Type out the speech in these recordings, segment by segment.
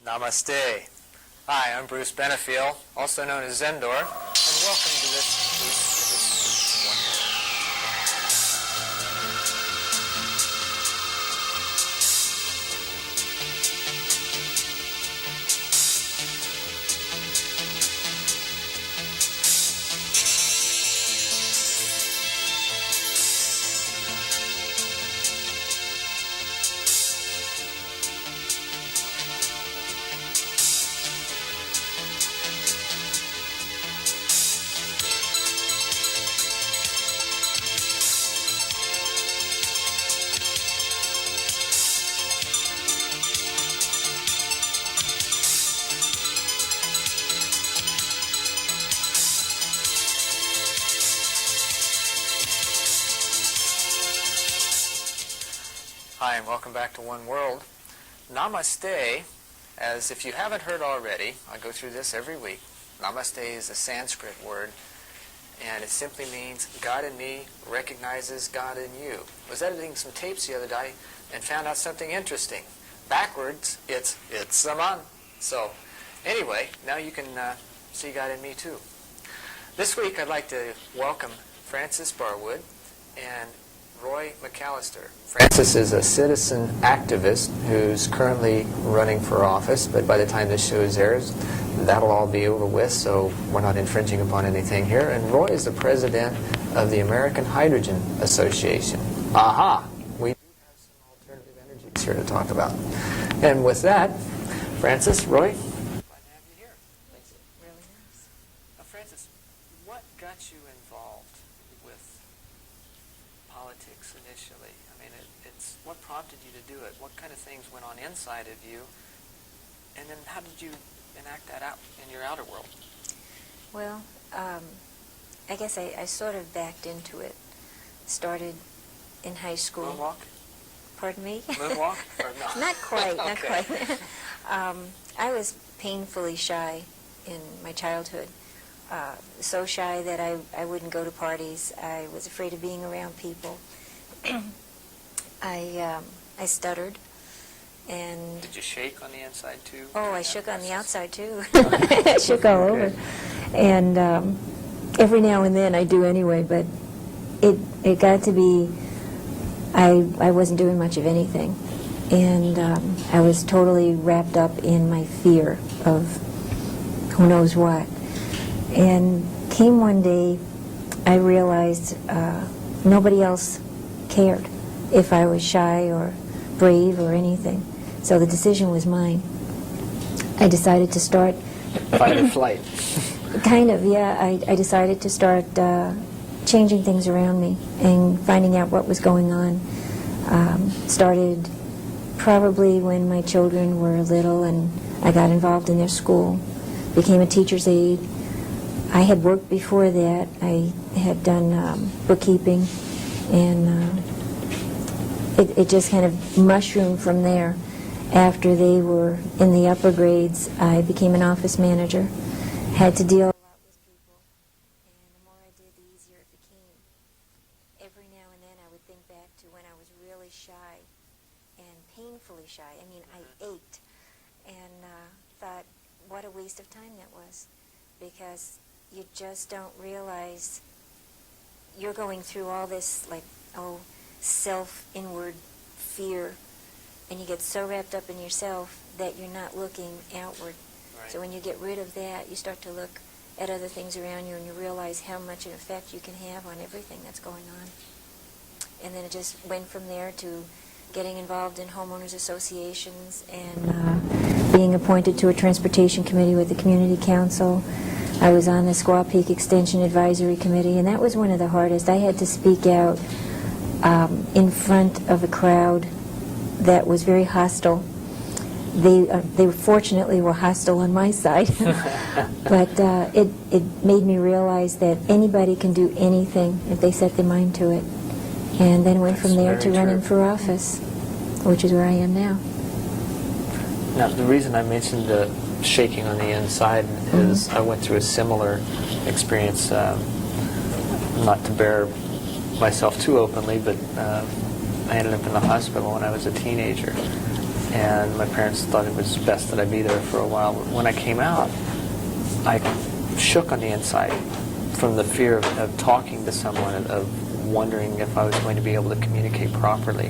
Namaste. Hi, I'm Bruce Benefiel, also known as Zendor, and welcome to this week's edition of One World. Hi, and welcome back to One World. Namaste, as if you haven't heard already, I go through this every week. Namaste is a Sanskrit word, and it simply means God in me recognizes God in you. I was editing some tapes the other day and found out something interesting. Backwards, it's Saman. So, anyway, now you can see God in me too. This week I'd like to welcome Frances Barwood and Roy McAlister. Frances is a citizen activist who's currently running for office, but by the time this show airs, that'll all be over with, so we're not infringing upon anything here. And Roy is the president of the American Hydrogen Association. Aha! We do have some alternative energies here to talk about. And with that, Frances, Roy, glad to have you here. Thanks. Really nice. Now, Frances, what got you involved with politics initially? I mean, it's what prompted you to do it? What kind of things went on inside of you? And then how did you enact that out in your outer world? Well, I guess I sort of backed into it. Started in high school. Moonwalk? Pardon me? Moonwalk? Or no? Not quite, not Okay. quite. I was painfully shy in my childhood. So shy that I wouldn't go to parties. I was afraid of being around people. I stuttered. And Did you shake on the inside too? oh, I shook on the outside too. I shook all over. And every now and then I do anyway, but it got to be, I wasn't doing much of anything. And I was totally wrapped up in my fear of who knows what. And came one day, I realized nobody else cared if I was shy or brave or anything. So the decision was mine. I decided to start... Fight or flight? Kind of, yeah. I decided to start changing things around me and finding out what was going on. Started probably when my children were little, and I got involved in their school. Became a teacher's aide. I had worked before that. I had done bookkeeping, and it just kind of mushroomed from there. After they were in the upper grades, I became an office manager. Had to deal a lot with people, and the more I did, the easier it became. Every now and then I would think back to when I was really shy and painfully shy. I mean, I ached, and thought, what a waste of time that was, because you just don't realize you're going through all this, like, self-inward fear, and you get so wrapped up in yourself that you're not looking outward. Right. So when you get rid of that, you start to look at other things around you, and you realize how much an effect you can have on everything that's going on. And then it just went from there to getting involved in homeowners associations and being appointed to a transportation committee with the community council. I was on the Squaw Peak Extension Advisory Committee, and that was one of the hardest. I had to speak out in front of a crowd that was very hostile. They fortunately were hostile on my side, but it made me realize that anybody can do anything if they set their mind to it. And then went from there to running for office, which is where I am now. Now, the reason I mentioned the shaking on the inside is I went through a similar experience, not to bear myself too openly, but I ended up in the hospital when I was a teenager. and my parents thought it was best that I be there for a while. When I came out, I shook on the inside from the fear of talking to someone, of wondering if I was going to be able to communicate properly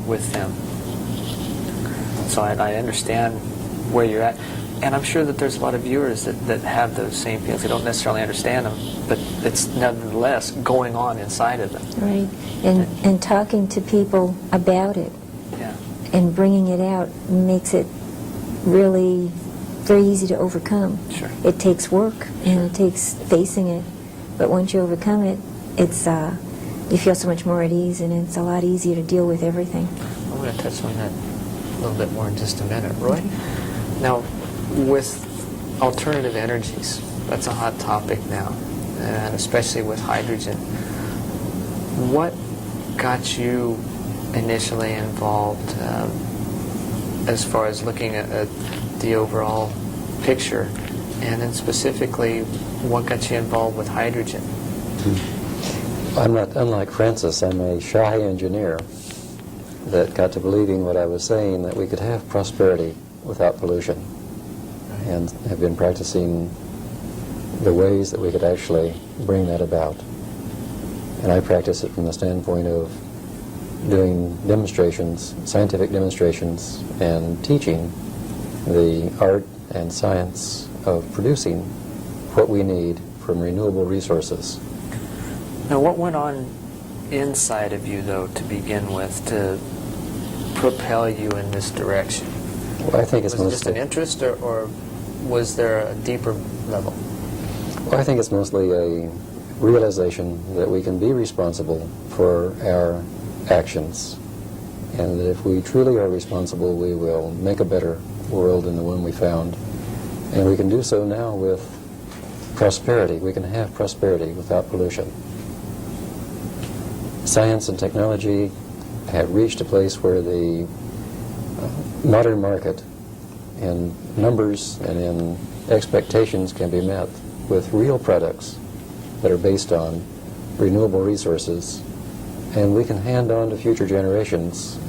with them. So I understand where you're at. And I'm sure that there's a lot of viewers that have those same feelings. They don't necessarily understand them, but it's nevertheless going on inside of them. Right. And talking to people about it and bringing it out makes it really very easy to overcome. Sure. It takes work and it takes facing it, but once you overcome it, it's you feel so much more at ease, and it's a lot easier to deal with everything. I'm going to touch on that a little bit more in just a minute. Roy? Now, with alternative energies, that's a hot topic now, and especially with hydrogen. What got you initially involved as far as looking at the overall picture, and then specifically, what got you involved with hydrogen? I'm not, unlike Frances, I'm a shy engineer that got to believing what I was saying, that we could have prosperity without pollution, and have been practicing the ways that we could actually bring that about. And I practice it from the standpoint of doing demonstrations, scientific demonstrations, and teaching the art and science of producing what we need from renewable resources. Now, what went on inside of you, though, to begin with, to propel you in this direction? Well, I think it's was it just an interest, or was there a deeper level? Well, I think it's mostly a realization that we can be responsible for our actions, and that if we truly are responsible, we will make a better world than the one we found. And we can do so now with prosperity. We can have prosperity without pollution. Science and technology have reached a place where the modern market in numbers and in expectations can be met with real products that are based on renewable resources, and we can hand on to future generations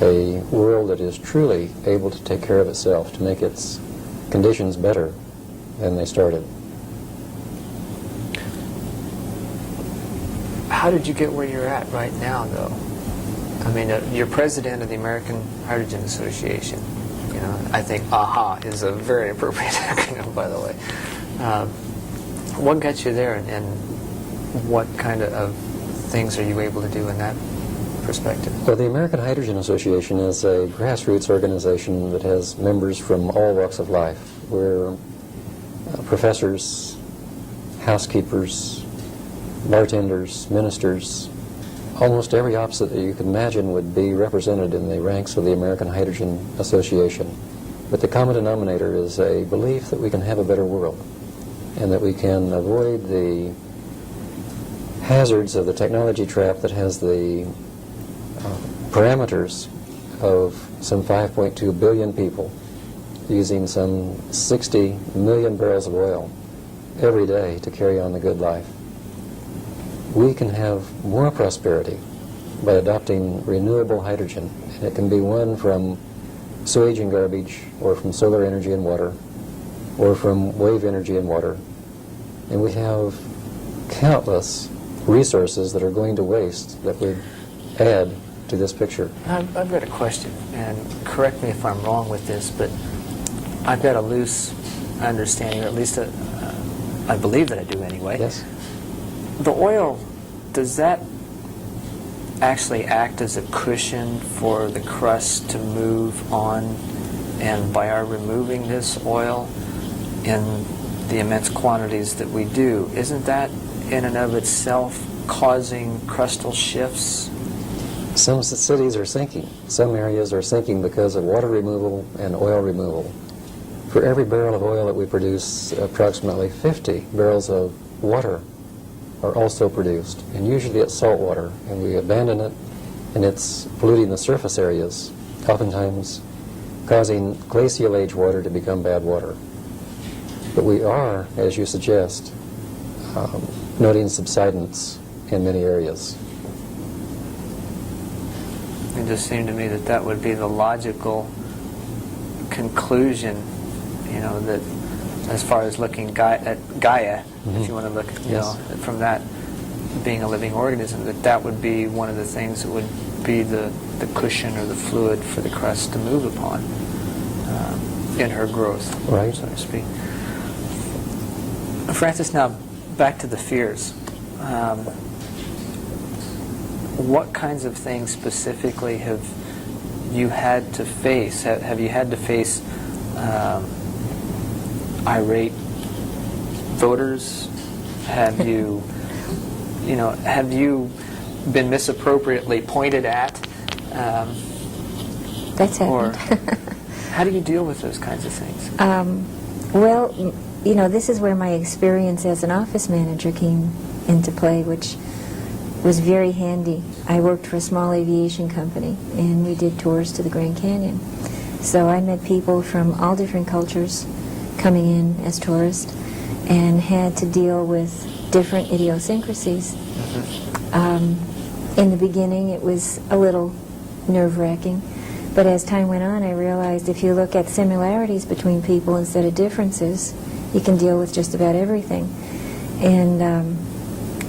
a world that is truly able to take care of itself, to make its conditions better than they started. How did you get where you're at right now, though? I mean, you're president of the American Hydrogen Association. You know, I think AHA is a very appropriate acronym, by the way. What got you there, and what kind of things are you able to do in that perspective? Well, the American Hydrogen Association is a grassroots organization that has members from all walks of life. We're professors, housekeepers, bartenders, ministers. Almost every opposite that you could imagine would be represented in the ranks of the American Hydrogen Association. But the common denominator is a belief that we can have a better world, and that we can avoid the hazards of the technology trap that has the parameters of some 5.2 billion people using some 60 million barrels of oil every day to carry on the good life. We can have more prosperity by adopting renewable hydrogen, and it can be won from sewage and garbage, or from solar energy and water, or from wave energy and water. And we have countless resources that are going to waste that would add to this picture. I've got a question, and correct me if I'm wrong with this, but I've got a loose understanding, or at least I believe that I do anyway. Yes. The oil, does that actually act as a cushion for the crust to move on, and by our removing this oil in the immense quantities that we do, isn't that in and of itself causing crustal shifts? Some cities are sinking. Some areas are sinking because of water removal and oil removal. For every barrel of oil that we produce, approximately 50 barrels of water are also produced, and usually it's salt water, and we abandon it, and it's polluting the surface areas, oftentimes causing glacial age water to become bad water. But we are, as you suggest, noting subsidence in many areas. It just seemed to me that that would be the logical conclusion, you know, that as far as looking at Gaia, if you want to look, you know, from that being a living organism, that would be one of the things that would be the cushion or the fluid for the crust to move upon in her growth, right, so to speak. Frances, now back to the fears. What kinds of things specifically have you had to face? Have you had to face irate voters? Have you, you know, have you been misappropriately pointed at? That's happened. Or how do you deal with those kinds of things? Well, you know, this is where my experience as an office manager came into play, which was very handy. I worked for a small aviation company, and we did tours to the Grand Canyon. So I met people from all different cultures coming in as tourists and had to deal with different idiosyncrasies. In the beginning, it was a little nerve-wracking, but as time went on, I realized if you look at similarities between people instead of differences, you can deal with just about everything. And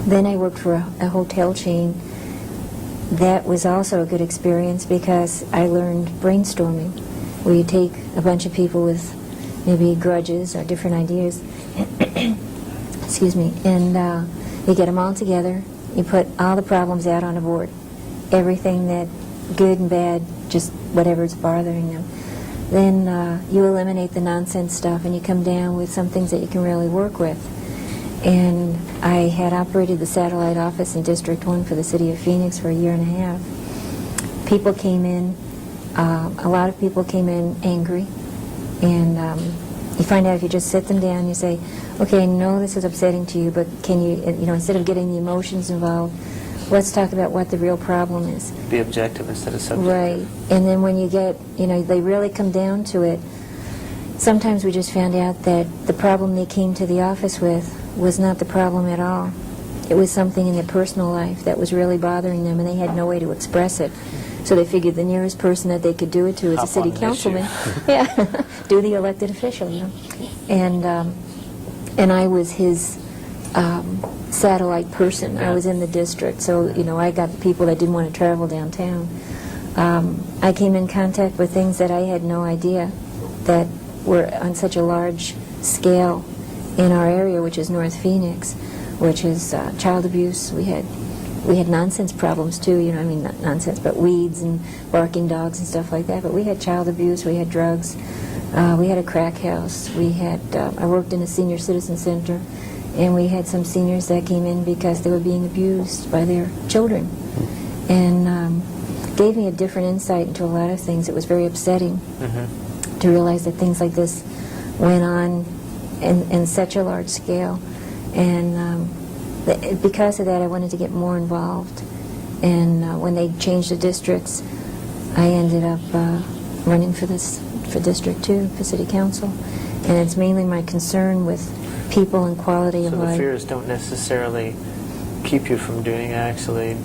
then I worked for a hotel chain. That was also a good experience because I learned brainstorming, where you take a bunch of people with maybe grudges or different ideas, excuse me, and you get them all together, you put all the problems out on a board, everything that good and bad, just whatever's bothering them. Then you eliminate the nonsense stuff and you come down with some things that you can really work with. And I had operated the satellite office in District 1 for the city of Phoenix for a year and a half. People came in, a lot of people came in angry, and you find out if you just sit them down, you say, okay, I know this is upsetting to you, but can you, you know, instead of getting the emotions involved, let's talk about what the real problem is. Be objective instead of subjective. Right. And then when you get, you know, they really come down to it, sometimes we just found out that the problem they came to the office with was not the problem at all. It was something in their personal life that was really bothering them, and they had no way to express it. So they figured the nearest person that they could do it to is a city councilman. Yeah, do the elected official, you know. And I was his satellite person. I was in the district, so you know I got the people that didn't want to travel downtown. I came in contact with things that I had no idea that were on such a large scale in our area, which is North Phoenix, which is child abuse. We had nonsense problems too, you know, I mean not nonsense, but weeds and barking dogs and stuff like that. But we had child abuse, we had drugs, we had a crack house, we had, I worked in a senior citizen center, and we had some seniors that came in because they were being abused by their children. And gave me a different insight into a lot of things. It was very upsetting to realize that things like this went on in such a large scale. And because of that, I wanted to get more involved. And when they changed the districts, I ended up running for District 2, for City Council. And it's mainly my concern with people and quality of life. So the fears don't necessarily keep you from doing, actually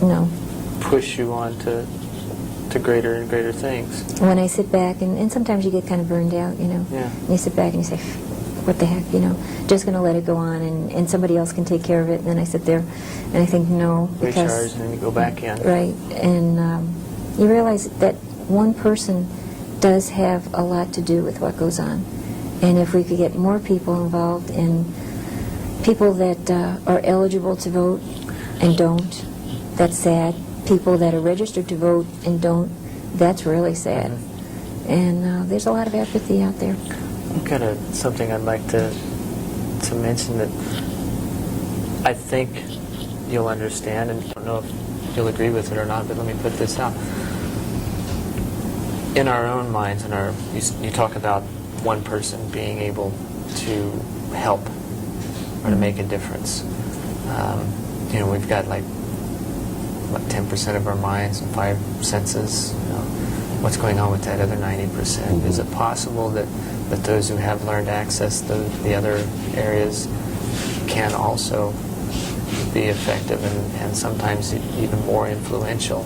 push you on to greater and greater things. When I sit back, and sometimes you get kind of burned out, you know. Yeah. And you sit back and you say, what the heck, you know, just going to let it go on, and somebody else can take care of it. And then I sit there and I think, no, because... Recharge, and then you go back in. Right. And you realize that one person does have a lot to do with what goes on. And if we could get more people involved, and people that are eligible to vote and don't, that's sad. People that are registered to vote and don't, that's really sad. And there's a lot of apathy out there. I've got something I'd like to mention that I think you'll understand, and I don't know if you'll agree with it or not, but let me put this out. In our own minds, you talk about one person being able to help or to make a difference. You know, we've got like, what, 10% of our minds and 5 senses. You know, what's going on with that other 90%? Is it possible that those who have learned to access the other areas can also be effective and sometimes even more influential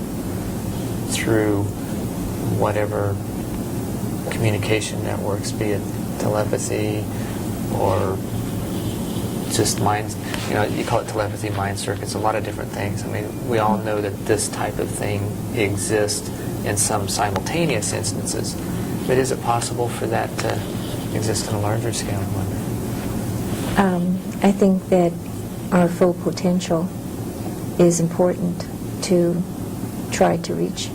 through whatever communication networks, be it telepathy or just mind, you call it telepathy, mind circuits, a lot of different things. I mean, we all know that this type of thing exists in some simultaneous instances, but is it possible for that to exist on a larger scale, I wonder? I think that our full potential is important to try to reach.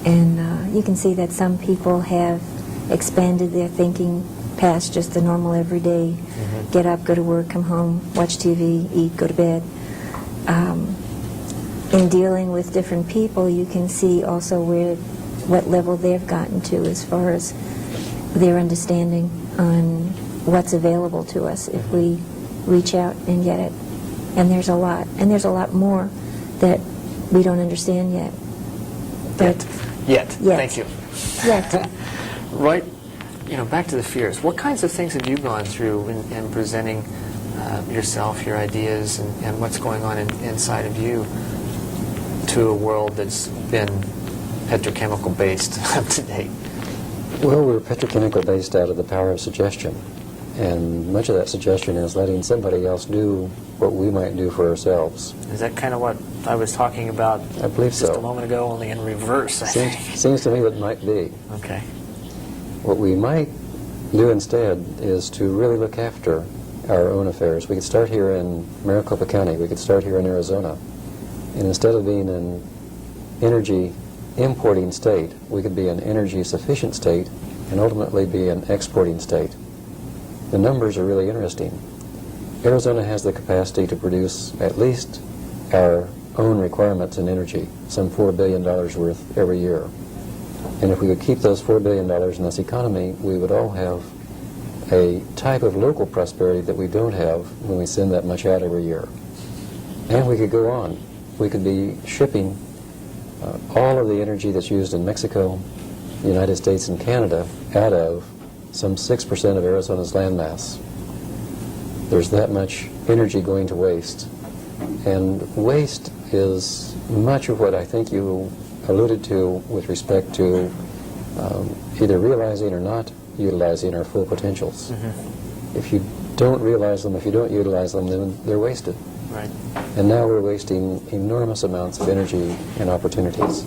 And you can see that some people have expanded their thinking past just the normal everyday, get up, go to work, come home, watch TV, eat, go to bed. In dealing with different people, you can see also what level they've gotten to as far as their understanding on what's available to us if we reach out and get it. And there's a lot. And there's a lot more that we don't understand yet. But Yet. Thank you. Yet. Right. Back to the fears. What kinds of things have you gone through in presenting yourself, your ideas, and what's going on inside of you to a world that's been petrochemical based up to date? Well, we're petrochemical based out of the power of suggestion. And much of that suggestion is letting somebody else do what we might do for ourselves. Is that kind of what I was talking about I believe just so. a moment ago, only in reverse, I think? Seems to me that might be. Okay. What we might do instead is to really look after our own affairs. We could start here in Maricopa County. We could start here in Arizona. And instead of being an energy importing state, we could be an energy sufficient state and ultimately be an exporting state. The numbers are really interesting. Arizona has the capacity to produce at least our own requirements in energy, some $4 billion worth every year. And if we would keep those $4 billion in this economy, we would all have a type of local prosperity that we don't have when we send that much out every year. And we could go on. We could be shipping all of the energy that's used in Mexico, the United States, and Canada out of some 6% of Arizona's landmass. There's that much energy going to waste. And waste is much of what I think you alluded to with respect to either realizing or not utilizing our full potentials. If you don't realize them, if you don't utilize them, then they're wasted. Right. And now we're wasting enormous amounts of energy and opportunities.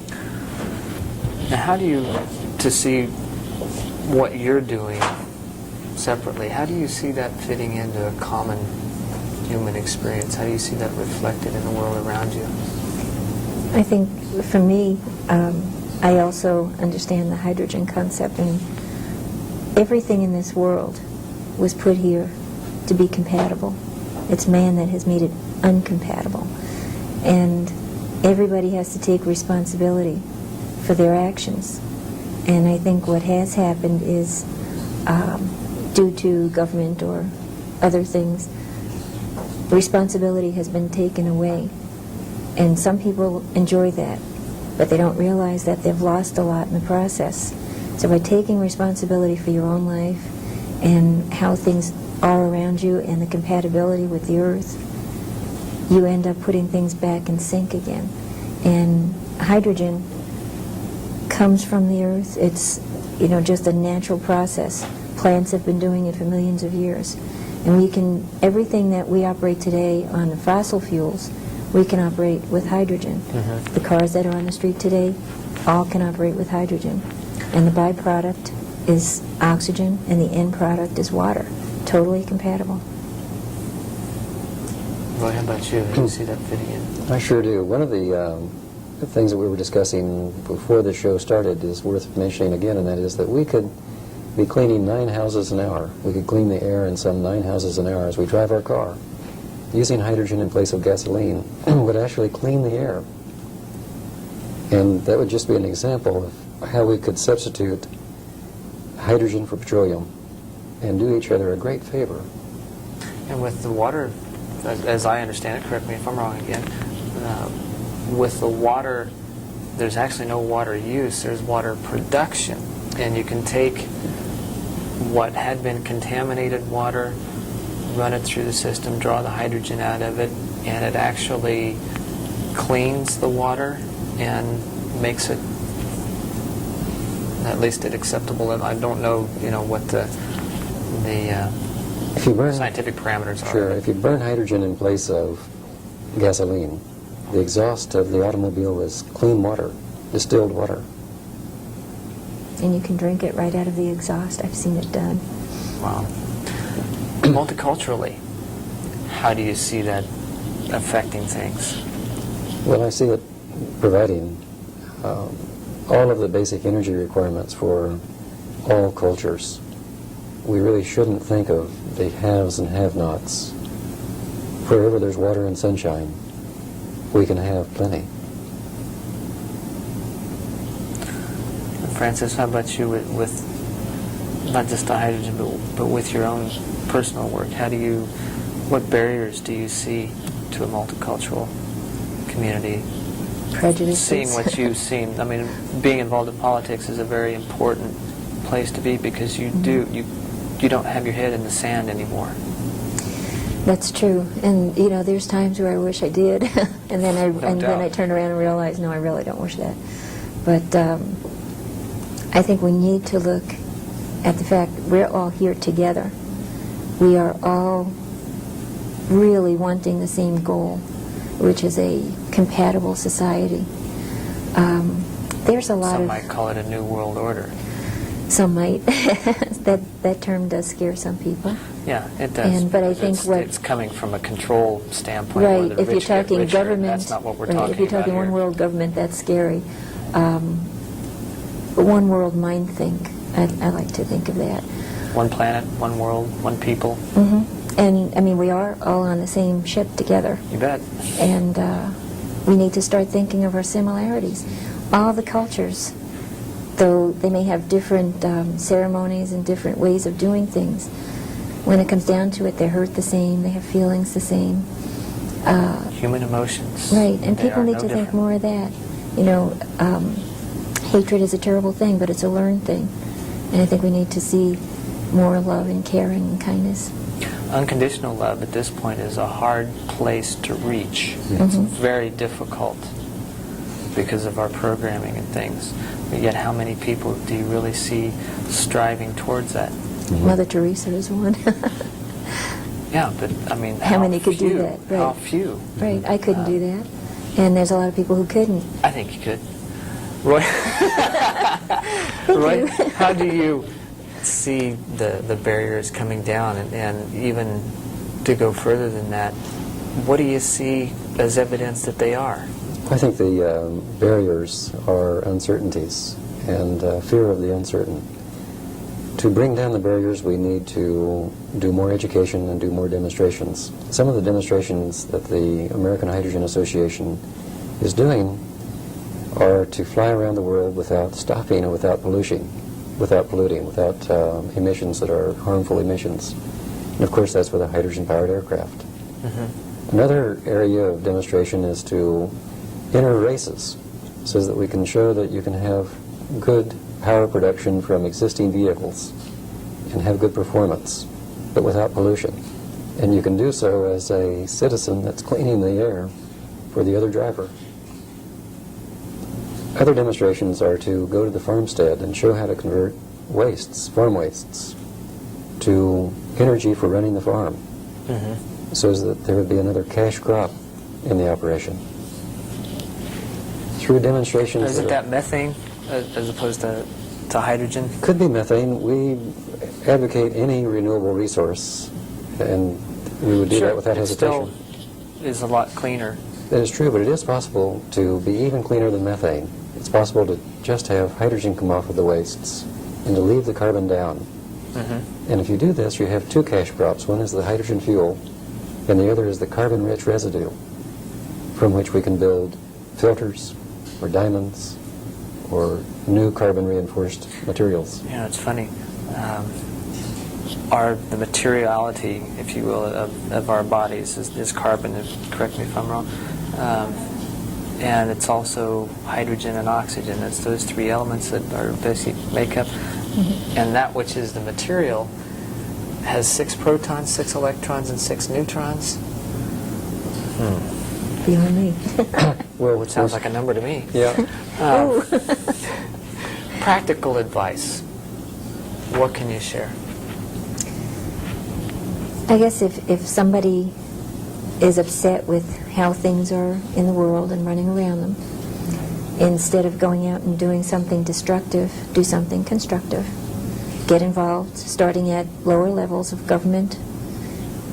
Now, how do you, to see what you're doing separately, how do you see that fitting into a common human experience? How do you see that reflected in the world around you? I think for me, I also understand the hydrogen concept, and everything in this world was put here to be compatible. It's man that has made it uncompatible. And everybody has to take responsibility for their actions. And I think what has happened is, due to government or other things, responsibility has been taken away. And some people enjoy that, but they don't realize that they've lost a lot in the process. So by taking responsibility for your own life and how things are around you and the compatibility with the earth, you end up putting things back in sync again. And hydrogen comes from the earth. It's, just a natural process. Plants have been doing it for millions of years. And everything that we operate today on the fossil fuels, we can operate with hydrogen. The cars that are on the street today all can operate with hydrogen. And the byproduct is oxygen, and the end product is water. Totally compatible. Roy, how about you? How do you see that fitting in? I sure do. One of the things that we were discussing before the show started is worth mentioning again, and that is that we could be cleaning 9 houses an hour. We could clean the air in some 9 houses an hour as we drive our car. Using hydrogen in place of gasoline would actually clean the air. And that would just be an example of how we could substitute hydrogen for petroleum and do each other a great favor. And with the water, as I understand it, correct me if I'm wrong again, with the water, there's actually no water use, there's water production. And you can take what had been contaminated water, run it through the system, draw the hydrogen out of it, and it actually cleans the water and makes it at least at acceptable level. I don't know, what the If you burn, scientific parameters are. sure, if you burn hydrogen in place of gasoline, the exhaust of the automobile is clean water, distilled water. And you can drink it right out of the exhaust. I've seen it done. Wow. Multiculturally, how do you see that affecting things? Well, I see it providing all of the basic energy requirements for all cultures. We really shouldn't think of the haves and have-nots. Wherever there's water and sunshine, we can have plenty. Frances, how about you with not just the hydrogen, but with your own personal work? What barriers do you see to a multicultural community? Prejudices. Seeing what you've seen. I mean, being involved in politics is a very important place to be because you don't have your head in the sand anymore. That's true. And, there's times where I wish I did. and then I turn around and realize, no, I really don't wish that. But I think we need to look at the fact that we're all here together. We are all really wanting the same goal, which is a compatible society. There's a lot Some of... might call it a new world order. Some might. that term does scare some people. Yeah, it does. But I think it's coming from a control standpoint. Right, where the if you're rich get talking richer, government... that's not what we're talking about. If you're talking one world government, that's scary. One world mind think. I like to think of that. One planet, one world, one people. Mm-hmm. And, I mean, we are all on the same ship together. You bet. And we need to start thinking of our similarities. All the cultures, though they may have different ceremonies and different ways of doing things, when it comes down to it, they're hurt the same, they have feelings the same. Human emotions. Right, and they people are need no to think different. more of that. Hatred is a terrible thing, but it's a learned thing. And I think we need to see more love and caring and kindness. Unconditional love at this point is a hard place to reach. Mm-hmm. It's very difficult because of our programming and things. But yet how many people do you really see striving towards that? Mm-hmm. Mother Teresa is one. Yeah, but I mean, How many could do few? that? Right. How few? Right, I couldn't do that. And there's a lot of people who couldn't. I think you could. Roy, Roy, how do you see the barriers coming down, and even to go further than that, what do you see as evidence that they are? I think the barriers are uncertainties and fear of the uncertain. To bring down the barriers, we need to do more education and do more demonstrations. Some of the demonstrations that the American Hydrogen Association is doing are to fly around the world without stopping or without polluting, without emissions that are harmful emissions. And of course, that's with a hydrogen-powered aircraft. Mm-hmm. Another area of demonstration is to enter races, so that we can show that you can have good power production from existing vehicles and have good performance, but without pollution. And you can do so as a citizen that's cleaning the air for the other driver. Other demonstrations are to go to the farmstead and show how to convert wastes, farm wastes, to energy for running the farm, mm-hmm. so that there would be another cash crop in the operation. Through demonstrations... Isn't that methane as opposed to hydrogen? Could be methane. We advocate any renewable resource, and we would do that without hesitation. Still is a lot cleaner. That is true, but it is possible to be even cleaner than methane. It's possible to just have hydrogen come off of the wastes and to leave the carbon down. Mm-hmm. And if you do this, you have two cash crops. One is the hydrogen fuel, and the other is the carbon-rich residue, from which we can build filters or diamonds or new carbon-reinforced materials. Yeah, it's funny. The materiality, if you will, of our bodies is carbon, correct me if I'm wrong. And it's also hydrogen and oxygen. It's those three elements that are basic makeup. Mm-hmm. And that which is the material has 6 protons, 6 electrons, and 6 neutrons. Beyond me. Well, Which sounds like a number to me. Yeah. practical advice, what can you share? I guess if somebody is upset with how things are in the world and running around them, instead of going out and doing something destructive, do something constructive. Get involved, starting at lower levels of government.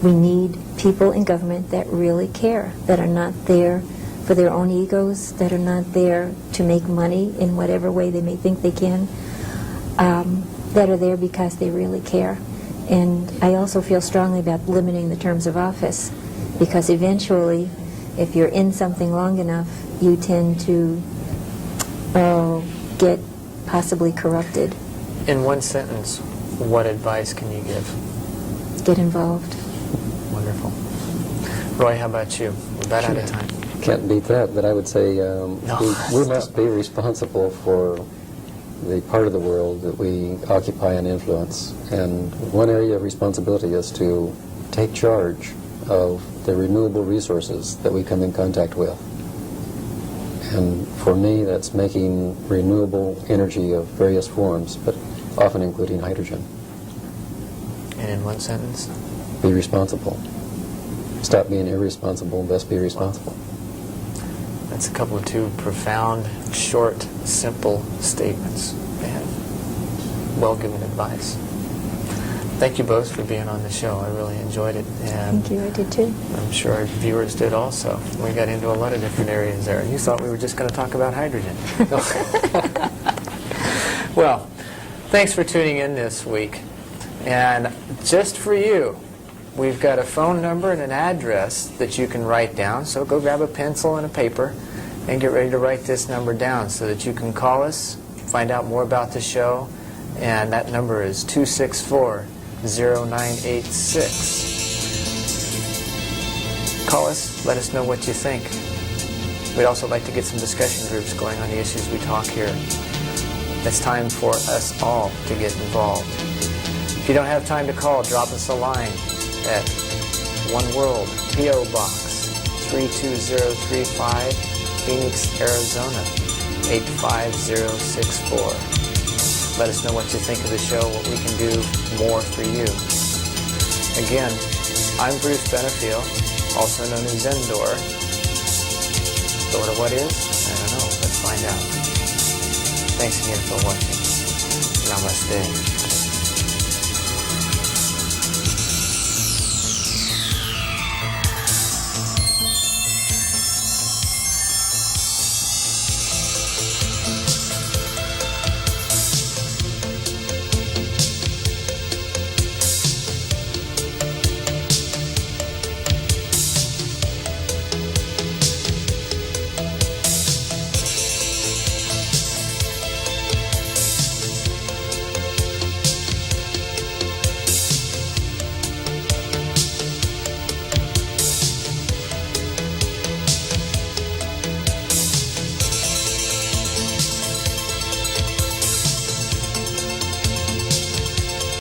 We need people in government that really care, that are not there for their own egos, that are not there to make money in whatever way they may think they can, that are there because they really care. And I also feel strongly about limiting the terms of office, because eventually, if you're in something long enough, you tend to get possibly corrupted. In one sentence, what advice can you give? Get involved. Wonderful. Roy, how about you? We're about out of time. Can't beat that, but I would say we must be responsible for the part of the world that we occupy and influence. And one area of responsibility is to take charge of the renewable resources that we come in contact with. And for me, that's making renewable energy of various forms, but often including hydrogen. And in one sentence? Be responsible. Stop being irresponsible, best be responsible. That's a couple of two profound, short, simple statements. And well-given advice. Thank you both for being on the show. I really enjoyed it. And Thank you, I did too. I'm sure our viewers did also. We got into a lot of different areas there. You thought we were just going to talk about hydrogen. Well, thanks for tuning in this week. And just for you, we've got a phone number and an address that you can write down. So go grab a pencil and a paper and get ready to write this number down so that you can call us, find out more about the show. And that number is 264-0986. Call us, let us know what you think. We'd also like to get some discussion groups going on the issues we talk here. It's time for us all to get involved. If you don't have time to call, drop us a line at One World, P.O. Box 32035, Phoenix, Arizona 85064. Let us know what you think of the show, what we can do more for you. Again, I'm Bruce Benefiel, also known as Zendor. Sort of what is? I don't know. Let's find out. Thanks again for watching. Namaste.